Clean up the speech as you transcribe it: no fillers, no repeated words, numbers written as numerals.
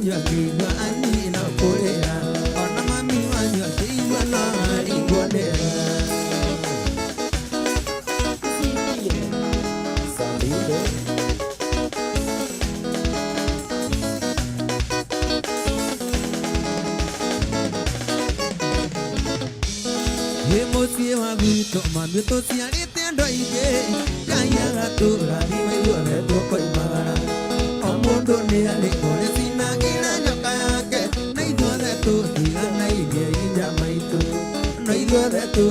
wanyo kiwa ani na korea ona mami wanyo kiwa na igolea Emosi wa vito mami to siari tendo ige kaya gatura ni meyo le to koi magara omondo ne ale kore sina gira nyoka yake nei dole to diga nei ye ija mai to nei dole to